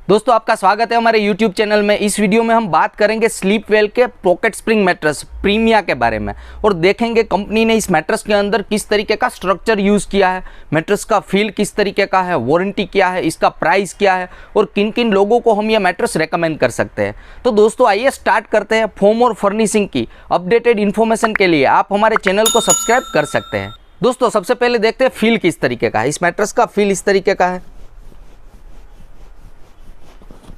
दोस्तों आपका स्वागत है हमारे YouTube चैनल में। इस वीडियो में हम बात करेंगे स्लीपवेल के पॉकेट स्प्रिंग मैट्रेस प्रीमिया के बारे में और देखेंगे कंपनी ने इस मैट्रेस के अंदर किस तरीके का स्ट्रक्चर यूज़ किया है, मैट्रेस का फील किस तरीके का है, वारंटी क्या है, इसका प्राइस क्या है और किन किन लोगों को हम ये मैट्रेस रेकमेंड कर सकते हैं। तो दोस्तों आइए स्टार्ट करते हैं। फोम और फर्निशिंग की अपडेटेड इन्फॉर्मेशन के लिए आप हमारे चैनल को सब्सक्राइब कर सकते हैं। दोस्तों सबसे पहले देखते हैं फील किस तरीके का है। इस मैट्रेस का फील इस तरीके का है।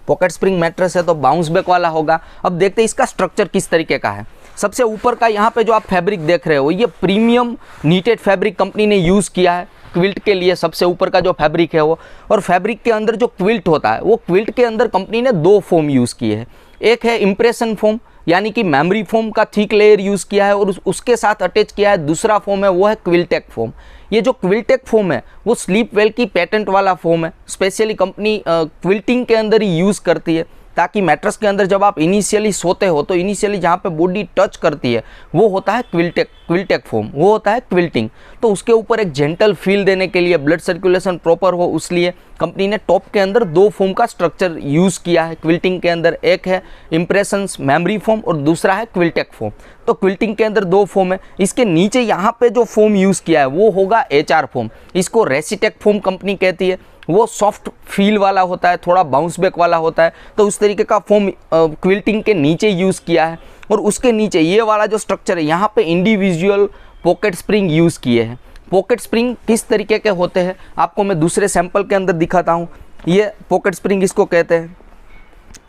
पॉकेट स्प्रिंग मैट्रेस है तो बाउंस बैक वाला होगा। अब देखते हैं इसका स्ट्रक्चर किस तरीके का है। सबसे ऊपर का यहाँ पे जो आप फैब्रिक देख रहे हो ये प्रीमियम नीटेड फैब्रिक कंपनी ने यूज़ किया है क्विल्ट के लिए। सबसे ऊपर का जो फैब्रिक है वो, और फैब्रिक के अंदर जो क्विल्ट होता है वो क्विल्ट के अंदर कंपनी ने दो फोम यूज़ किए हैं। एक है इम्प्रेशन फोम यानी कि मेमोरी फोम का थिक लेयर यूज़ किया है और उसके साथ अटैच किया है दूसरा फोम है वो है क्विल्टेक फोम। ये जो क्विल्टेक फोम है वो स्लीपवेल की पेटेंट वाला फोम है। स्पेशली कंपनी क्विल्टिंग के अंदर ही यूज़ करती है ताकि मैट्रेस के अंदर जब आप इनिशियली सोते हो तो इनिशियली जहाँ पे बॉडी टच करती है वो होता है क्विल्टेक फोम, वो होता है क्विल्टिंग। तो उसके ऊपर एक जेंटल फील देने के लिए, ब्लड सर्कुलेशन प्रॉपर हो उसलिए कंपनी ने टॉप के अंदर दो फोम का स्ट्रक्चर यूज़ किया है क्विल्टिंग के अंदर। एक है इम्प्रेशंस मेमोरी फोम और दूसरा है क्विल्टेक फोम। तो क्विल्टिंग के अंदर दो फोम है। इसके नीचे यहाँ पे जो फोम यूज़ किया है वो होगा HR फोम। इसको रेसिटेक फोम कंपनी कहती है। वो सॉफ्ट फील वाला होता है, थोड़ा बाउंस बैक वाला होता है। तो उस तरीके का फोम क्विल्टिंग के नीचे यूज़ किया है। और उसके नीचे ये वाला जो स्ट्रक्चर है यहाँ पे इंडिविजुअल पॉकेट स्प्रिंग यूज़ किए हैं। पॉकेट स्प्रिंग किस तरीके के होते हैं आपको मैं दूसरे सैंपल के अंदर दिखाता हूँ। ये पॉकेट स्प्रिंग इसको कहते हैं।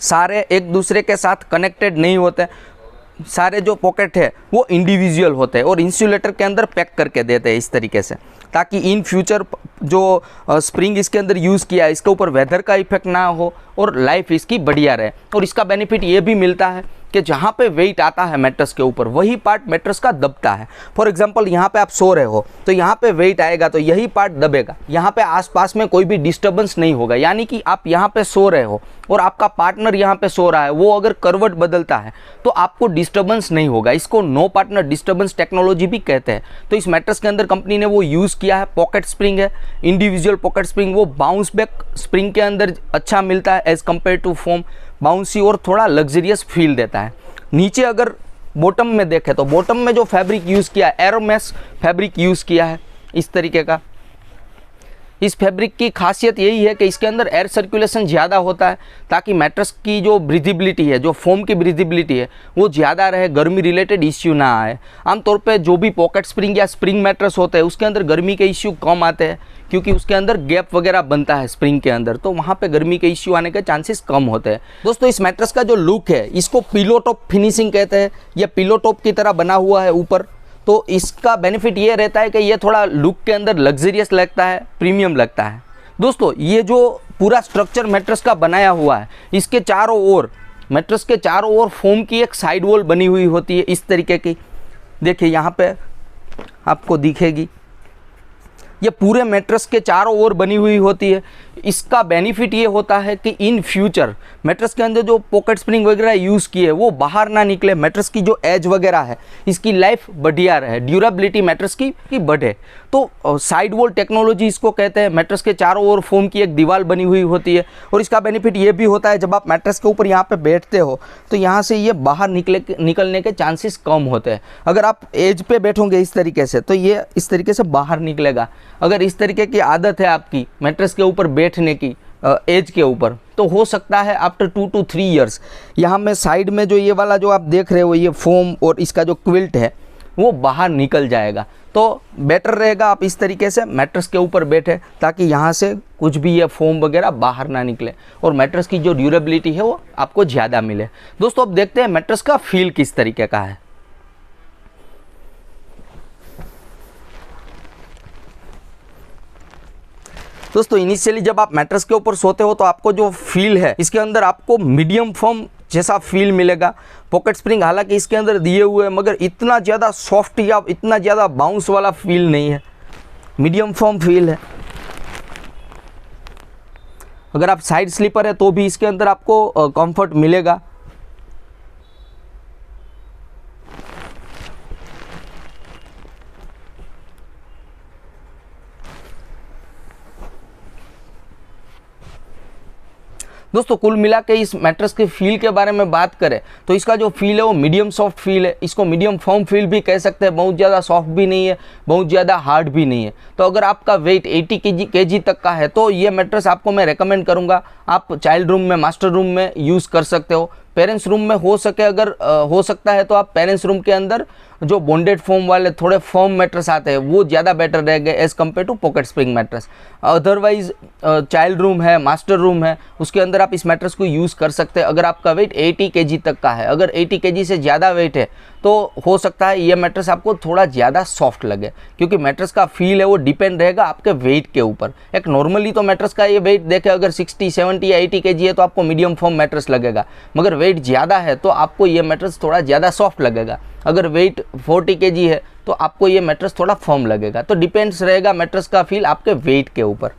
सारे एक दूसरे के साथ कनेक्टेड नहीं होते, सारे जो पॉकेट है वो इंडिविजुअल होते हैं और इंसुलेटर के अंदर पैक करके देते हैं इस तरीके से, ताकि इन फ्यूचर जो स्प्रिंग इसके अंदर यूज़ किया है इसके ऊपर वेदर का इफेक्ट ना हो और लाइफ इसकी बढ़िया रहे। और इसका बेनिफिट ये भी मिलता है कि जहाँ पे वेट आता है मैट्रेस के ऊपर वही पार्ट मैट्रेस का दबता है। फॉर एग्जांपल यहाँ पे आप सो रहे हो तो यहाँ पे वेट आएगा तो यही पार्ट दबेगा। यहाँ पे आसपास में कोई भी डिस्टर्बेंस नहीं होगा, यानी कि आप यहाँ पे सो रहे हो और आपका पार्टनर यहाँ पे सो रहा है, वो अगर करवट बदलता है तो आपको डिस्टर्बेंस नहीं होगा। इसको नो पार्टनर डिस्टर्बेंस टेक्नोलॉजी भी कहते हैं। तो इस मैट्रेस के अंदर कंपनी ने वो यूज़ किया है। पॉकेट स्प्रिंग है, इंडिविजुअल पॉकेट स्प्रिंग। वो बाउंस बैक स्प्रिंग के अंदर अच्छा मिलता है as compare to foam, bouncy और थोड़ा लग्जरियस फील देता है। नीचे अगर बॉटम में देखें तो बॉटम में जो फैब्रिक यूज़ किया है एरोमेस फैब्रिक यूज़ किया है इस तरीके का। इस फैब्रिक की खासियत यही है कि इसके अंदर एयर सर्कुलेशन ज़्यादा होता है ताकि मैट्रेस की जो ब्रीथेबिलिटी है, जो फोम की ब्रीथेबिलिटी है वो ज़्यादा रहे, गर्मी रिलेटेड इश्यू ना आए। आमतौर पे जो भी पॉकेट स्प्रिंग या स्प्रिंग मैट्रेस होते हैं उसके अंदर गर्मी के इश्यू कम आते हैं क्योंकि उसके अंदर गैप वगैरह बनता है स्प्रिंग के अंदर, तो वहाँ पे गर्मी के इश्यू आने के चांसेस कम होते हैं। दोस्तों इस मैट्रेस का जो लुक है इसको पिलो टॉप फिनिशिंग कहते हैं। यह पिलो टॉप की तरह बना हुआ है ऊपर, तो इसका बेनिफिट ये रहता है कि ये थोड़ा लुक के अंदर लग्जरियस लगता है, प्रीमियम लगता है। दोस्तों ये जो पूरा स्ट्रक्चर मैट्रेस का बनाया हुआ है इसके चारों ओर, मैट्रेस के चारों ओर फोम की एक साइड वॉल बनी हुई होती है इस तरीके की। देखिए यहाँ पे आपको दिखेगी, ये पूरे मैट्रेस के चारों ओर बनी हुई होती है। इसका बेनिफिट ये होता है कि इन फ्यूचर मैट्रेस के अंदर जो पॉकेट स्प्रिंग वगैरह यूज़ किए वो बाहर ना निकले, मैट्रेस की जो एज वगैरह है इसकी लाइफ बढ़िया रहे, ड्यूरेबिलिटी मैट्रेस की बढ़े। तो साइड वॉल टेक्नोलॉजी इसको कहते हैं। मैट्रेस के चारों ओर फोम की एक दीवार बनी हुई होती है और इसका बेनिफिट ये भी होता है जब आप मैट्रेस के ऊपर यहाँ पे बैठते हो तो यहाँ से ये बाहर निकलने के चांसेस कम होते हैं। अगर आप एज पे बैठोगे इस तरीके से तो ये इस तरीके से बाहर निकलेगा। अगर इस तरीके की आदत है आपकी मैट्रेस के ऊपर बैठने की एज के ऊपर तो हो सकता है आफ्टर 2 to 3 ईयर्स यहाँ में साइड में जो ये वाला जो आप देख रहे हो ये फोम और इसका जो क्विल्ट है वो बाहर निकल जाएगा। तो बेटर रहेगा आप इस तरीके से मैट्रेस के ऊपर बैठे ताकि यहाँ से कुछ भी ये फोम वगैरह बाहर ना निकले और मैट्रेस की जो ड्यूरेबिलिटी है वो आपको ज़्यादा मिले। दोस्तों अब देखते हैं मैट्रेस का फील किस तरीके का है। दोस्तों इनिशियली जब आप मैट्रेस के ऊपर सोते हो तो आपको जो फील है इसके अंदर आपको मीडियम फर्म जैसा फील मिलेगा। पॉकेट स्प्रिंग हालांकि इसके अंदर दिए हुए हैं मगर इतना ज़्यादा सॉफ्ट या इतना ज़्यादा बाउंस वाला फील नहीं है, मीडियम फर्म फील है। अगर आप साइड स्लीपर है तो भी इसके अंदर आपको कंफर्ट मिलेगा। दोस्तों कुल मिला के इस मैट्रेस के फील के बारे में बात करें तो इसका जो फील है वो मीडियम सॉफ्ट फील है, इसको मीडियम फर्म फील भी कह सकते हैं। बहुत ज़्यादा सॉफ्ट भी नहीं है, बहुत ज़्यादा हार्ड भी नहीं है। तो अगर आपका वेट 80 kg तक का है तो ये मैट्रेस आपको मैं रेकमेंड करूँगा। आप चाइल्ड रूम में, मास्टर रूम में यूज़ कर सकते हो। पेरेंट्स रूम में हो सके अगर हो सकता है तो आप पेरेंट्स रूम के अंदर जो बॉन्डेड फोम वाले थोड़े फर्म मैट्रेस आते हैं वो ज़्यादा बेटर रहेंगे as compare to pocket spring mattress. Otherwise child room है, मास्टर रूम है, उसके अंदर आप इस मैट्रेस को यूज़ कर सकते हैं अगर आपका वेट 80 kg तक का है। अगर 80 kg से ज़्यादा वेट है तो हो सकता है ये मैट्रेस आपको थोड़ा ज़्यादा सॉफ्ट लगे, क्योंकि मैट्रेस का फील है वो डिपेंड रहेगा आपके वेट के ऊपर। एक नॉर्मली तो मैट्रेस का ये वेट देखें अगर 60, 70 या 80 kg है तो आपको मीडियम फर्म मैट्रेस लगेगा, मगर वेट ज़्यादा है तो आपको ये मैट्रेस थोड़ा ज़्यादा सॉफ्ट लगेगा। अगर वेट 40 kg है तो आपको ये मैट्रेस थोड़ा फर्म लगेगा। तो डिपेंड्स रहेगा मैट्रेस का फील आपके वेट के ऊपर।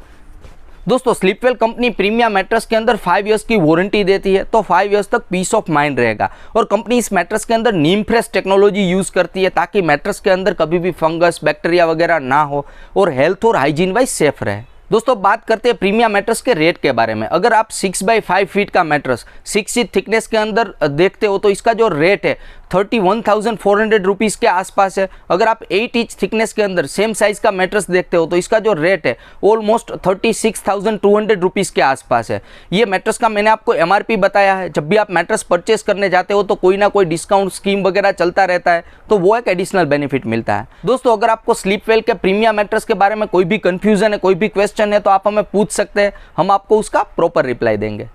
दोस्तों स्लीपवेल कंपनी प्रीमियम मैट्रेस के अंदर 5 इयर्स की वारंटी देती है, तो 5 इयर्स तक पीस ऑफ माइंड रहेगा। और कंपनी इस मैट्रेस के अंदर नीम फ्रेश टेक्नोलॉजी यूज़ करती है ताकि मैट्रेस के अंदर कभी भी फंगस, बैक्टीरिया वगैरह ना हो और हेल्थ और हाइजीन वाइज सेफ रहे। दोस्तों बात करते हैं प्रीमियम मैट्रेस के रेट के बारे में। अगर आप 6x5 फीट का मैट्रेस 6 इंच थिकनेस के अंदर देखते हो तो इसका जो रेट है 31,400 रुपीज़ के आसपास है। अगर आप 8 इंच थिकनेस के अंदर सेम साइज़ का मैट्रेस देखते हो तो इसका जो रेट है ऑलमोस्ट 36,200 रुपीज़ के आसपास है। ये मैट्रेस का मैंने आपको MRP बताया है। जब भी आप मैट्रेस परचेस करने जाते हो तो कोई ना कोई डिस्काउंट स्कीम वगैरह चलता रहता है, तो वो एक एडिशनल बेनिफिट मिलता है। दोस्तों अगर आपको स्लीपवेल के प्रीमियम मैट्रेस के बारे में कोई भी कन्फ्यूजन है, कोई भी क्वेश्चन है तो आप हमें पूछ सकते हैं, हम आपको उसका प्रॉपर रिप्लाई देंगे।